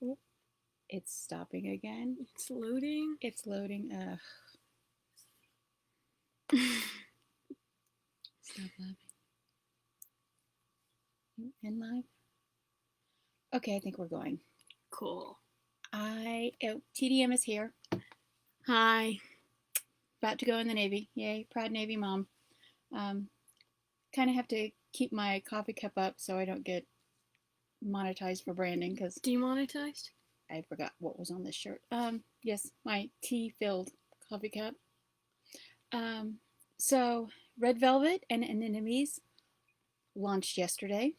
Oh, It's stopping again. it's loading. It's loading. Stop laughing. In live? Okay, I think we're going. Cool. TDM is here. Hi. About to go in the Navy. Yay, proud Navy mom. Kind of have to keep my coffee cup up so I don't get monetized for branding because Demonetized? I forgot what was on this shirt. Yes, my tea-filled coffee cup. So Red Velvet and Anemones launched yesterday,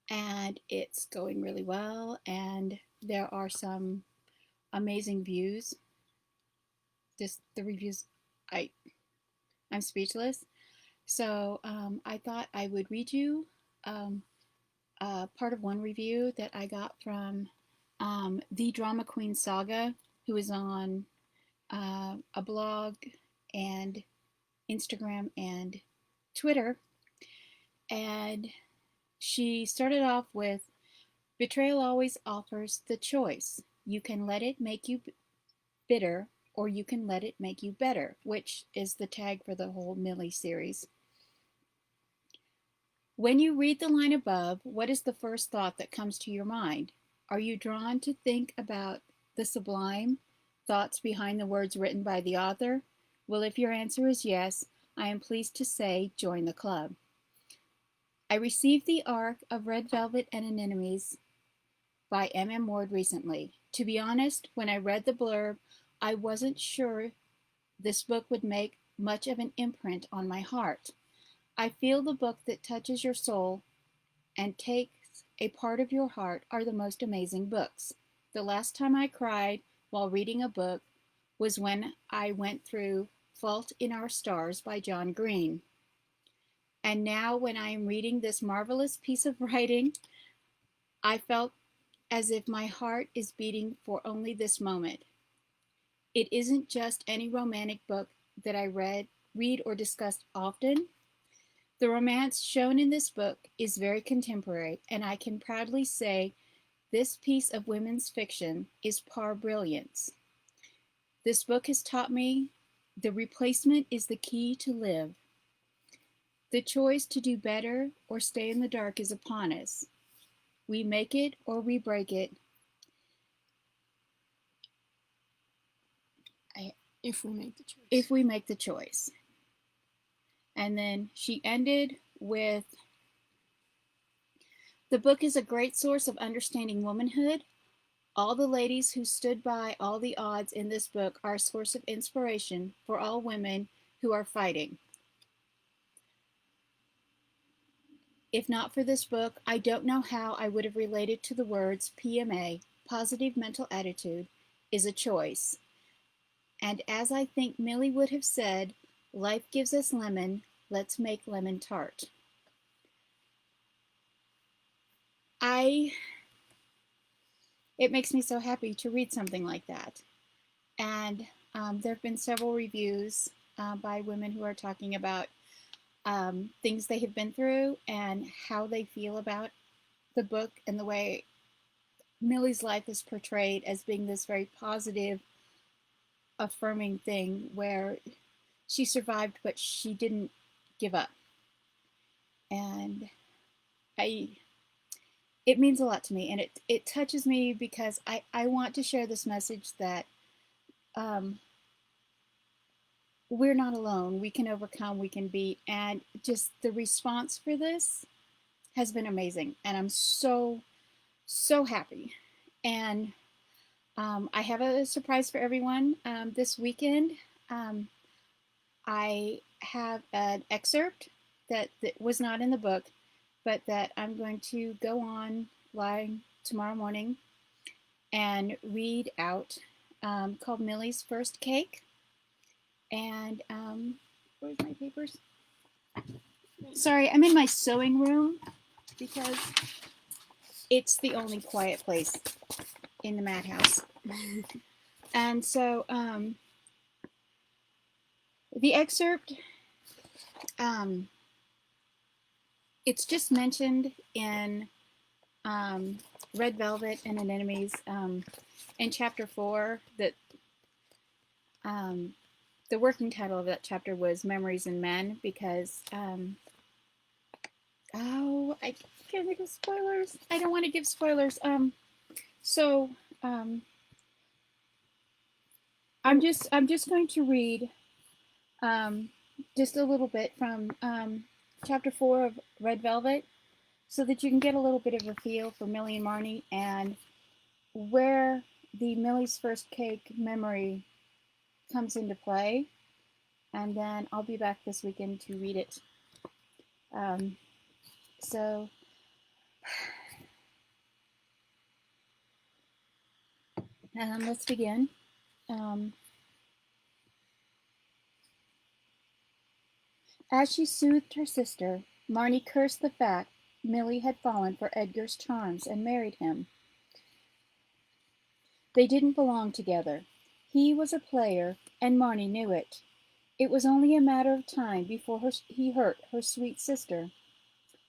and it's going really well, and there are some amazing views. Just the reviews, I'm speechless. So I thought I would read you part of one review that I got from the Drama Queen Saga, who is on a blog and Instagram and Twitter. And she started off with, betrayal always offers the choice. You can let it make you bitter, or you can let it make you better, which is the tag for the whole Millie series. When you read the line above, what is the first thought that comes to your mind? Are you drawn to think about the sublime thoughts behind the words written by the author? Well, if your answer is yes, I am pleased to say join the club. I received the arc of Red Velvet and Anemones by M.M. Ward recently. To be honest, when I read the blurb, I wasn't sure this book would make much of an imprint on my heart. I feel the book that touches your soul and takes a part of your heart are the most amazing books. The last time I cried while reading a book was when I went through Fault in Our Stars by John Green. And now, when I am reading this marvelous piece of writing, I felt as if my heart is beating for only this moment. It isn't just any romantic book that I read or discussed often. The romance shown in this book is very contemporary, and I can proudly say this piece of women's fiction is par brilliance. This book has taught me the replacement is the key to live. The choice to do better or stay in the dark is upon us. We make it or we break it. If we make the choice. If we make the choice. And then she ended with, the book is a great source of understanding womanhood. All the ladies who stood by all the odds in this book are a source of inspiration for all women who are fighting. If not for this book, I don't know how I would have related to the words PMA, positive mental attitude, is a choice. And as I think Millie would have said, life gives us lemon, let's make lemon tart. It makes me so happy to read something like that. And there have been several reviews by women who are talking about things they have been through and how they feel about the book and the way Millie's life is portrayed as being this very positive, affirming thing where she survived, but she didn't give up. And it means a lot to me, and it touches me because I want to share this message that we're not alone. We can overcome, we can beat, and just the response for this has been amazing, and I'm so happy. And I have a surprise for everyone this weekend. I have an excerpt that was not in the book, but that I'm going to go on live tomorrow morning and read out, called Millie's First Cake. And where's my papers? Sorry, I'm in my sewing room because it's the only quiet place in the madhouse. And so the excerpt, it's just mentioned in Red Velvet and Anemones. In chapter 4, the working title of that chapter was Memories in Men because, I can't think of spoilers. I don't want to give spoilers. So I'm just going to read just a little bit from chapter 4 of Red Velvet so that you can get a little bit of a feel for Millie and Marnie and where the Millie's First Cake memory comes into play. And then I'll be back this weekend to read it. So let's begin. As she soothed her sister, Marnie cursed the fact Millie had fallen for Edgar's charms and married him. They didn't belong together. He was a player, and Marnie knew it. It was only a matter of time before he hurt her sweet sister.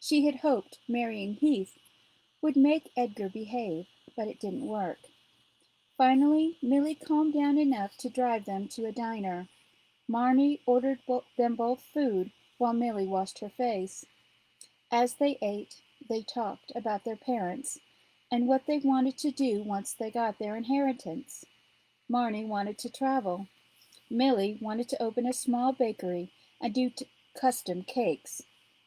She had hoped marrying Heath would make Edgar behave, but it didn't work. Finally, Millie calmed down enough to drive them to a diner. Marnie ordered them both food while Millie washed her face. As they ate, they talked about their parents and what they wanted to do once they got their inheritance. Marnie wanted to travel. Millie wanted to open a small bakery and do custom cakes.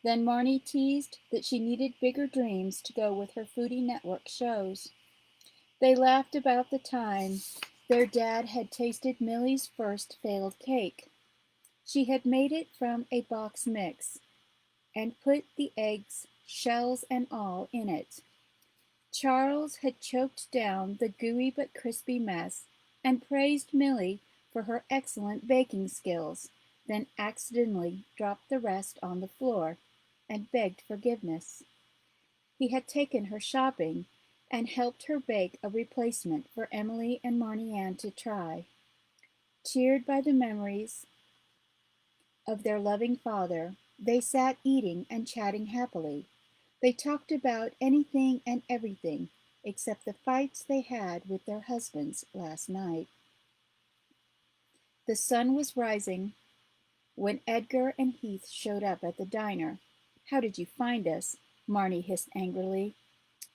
Then Marnie teased that she needed bigger dreams to go with her Foodie Network shows. They laughed about the time their dad had tasted Millie's first failed cake. She had made it from a box mix and put the eggs, shells and all, in it. Charles had choked down the gooey but crispy mess and praised Millie for her excellent baking skills, then accidentally dropped the rest on the floor and begged forgiveness. He had taken her shopping and helped her bake a replacement for Emily and Marnie Ann to try. Cheered by the memories of their loving father, they sat eating and chatting happily. They talked about anything and everything except the fights they had with their husbands last night. The sun was rising when Edgar and Heath showed up at the diner. "How did you find us?" Marnie hissed angrily.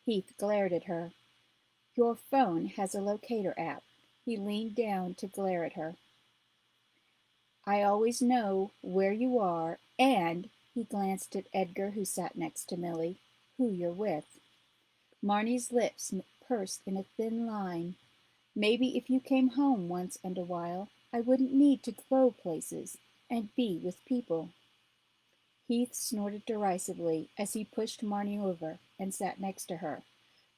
Heath glared at her. "Your phone has a locator app." He leaned down to glare at her. "I always know where you are, and," he glanced at Edgar, who sat next to Millie, "who you're with." Marnie's lips pursed in a thin line. "Maybe if you came home once in a while, I wouldn't need to go places and be with people." Heath snorted derisively as he pushed Marnie over and sat next to her.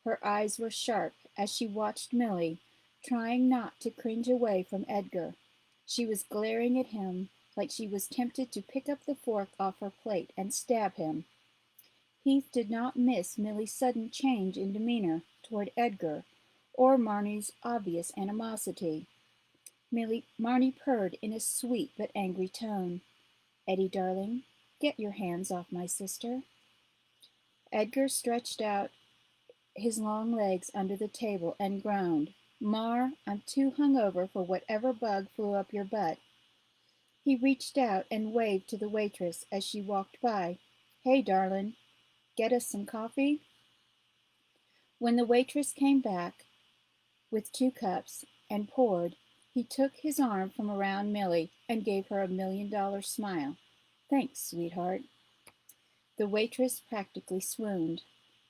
Her eyes were sharp as she watched Millie, trying not to cringe away from Edgar. She was glaring at him like she was tempted to pick up the fork off her plate and stab him. Heath did not miss Millie's sudden change in demeanor toward Edgar or Marnie's obvious animosity. Marnie purred in a sweet but angry tone. "Eddie, darling, get your hands off my sister." Edgar stretched out his long legs under the table and groaned. "Mar, I'm too hungover for whatever bug flew up your butt." He reached out and waved to the waitress as she walked by. "Hey, darling, get us some coffee?" When the waitress came back with 2 cups and poured, he took his arm from around Millie and gave her $1,000,000 smile. "Thanks, sweetheart." The waitress practically swooned.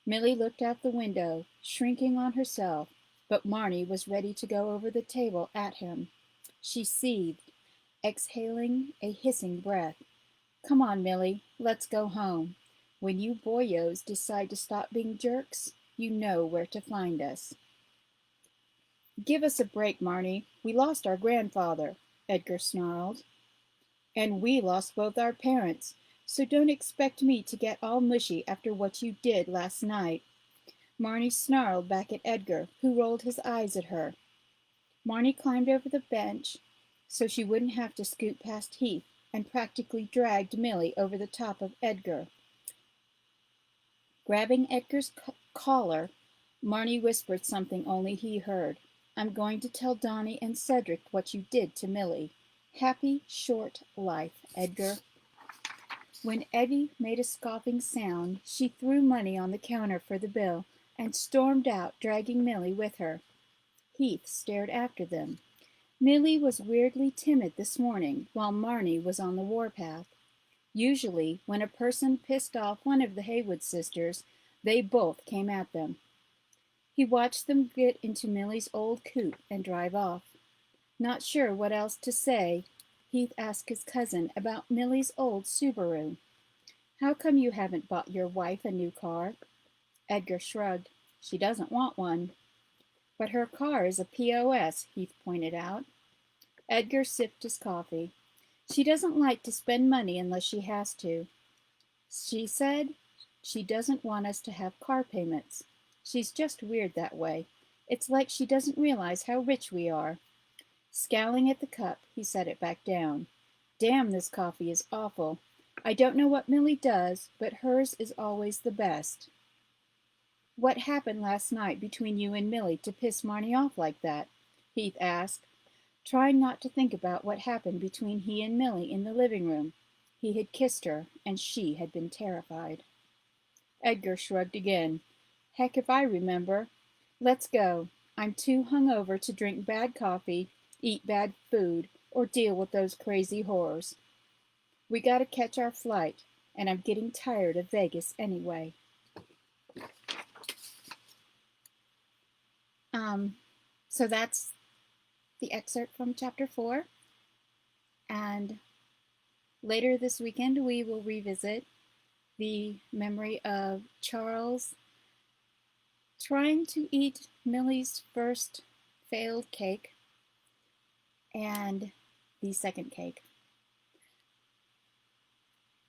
Millie looked out the window, shrinking on herself, but Marnie was ready to go over the table at him. She seethed, exhaling a hissing breath. "Come on, Millie, let's go home. When you boyos decide to stop being jerks, you know where to find us." "Give us a break, Marnie. We lost our grandfather," Edgar snarled. "And we lost both our parents, so don't expect me to get all mushy after what you did last night." Marnie snarled back at Edgar, who rolled his eyes at her. Marnie climbed over the bench so she wouldn't have to scoot past Heath and practically dragged Millie over the top of Edgar. Grabbing Edgar's caller, Marnie whispered something only he heard. I'm going to tell Donnie and Cedric what you did to Millie. Happy short life, Edgar. When Eddie made a scoffing sound, she threw money on the counter for the bill and stormed out, dragging Millie with her. Heath stared after them. Millie was weirdly timid this morning, while Marnie was on the warpath. Usually, when a person pissed off one of the Haywood sisters, they both came at them. He watched them get into Millie's old coupe and drive off. Not sure what else to say, Heath asked his cousin about Millie's old Subaru. How come you haven't bought your wife a new car? Edgar shrugged. She doesn't want one. But her car is a POS, Heath pointed out. Edgar sipped his coffee. She doesn't like to spend money unless she has to. She said she doesn't want us to have car payments. She's just weird that way. It's like she doesn't realize how rich we are. Scowling at the cup, he set it back down. Damn, this coffee is awful. I don't know what Millie does, but hers is always the best. What happened last night between you and Millie to piss Marnie off like that? Heath asked, trying not to think about what happened between he and Millie in the living room. He had kissed her, and she had been terrified. Edgar shrugged again. Heck if I remember. Let's go. I'm too hungover to drink bad coffee, eat bad food, or deal with those crazy whores. We gotta catch our flight, and I'm getting tired of Vegas anyway. So that's the excerpt from chapter 4. And later this weekend, we will revisit the memory of Charles trying to eat Millie's first failed cake and the second cake.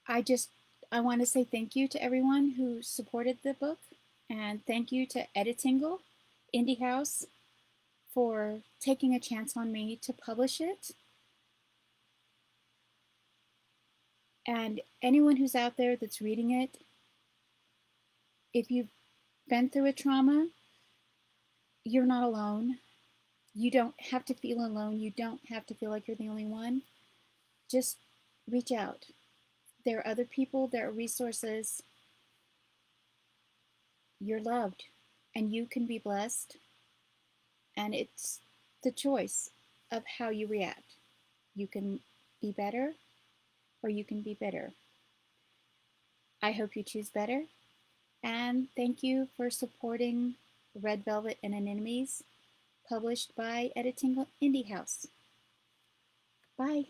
I want to say thank you to everyone who supported the book, and thank you to Editingle Indie House for taking a chance on me to publish it. And anyone who's out there that's reading it, if you've been through a trauma, you're not alone. You don't have to feel alone. You don't have to feel like you're the only one. Just reach out. There are other people, there are resources. You're loved, and you can be blessed. And it's the choice of how you react. You can be better, or you can be bitter. I hope you choose better. And thank you for supporting Red Velvet and Anemones, published by Editingle Indie House. Bye.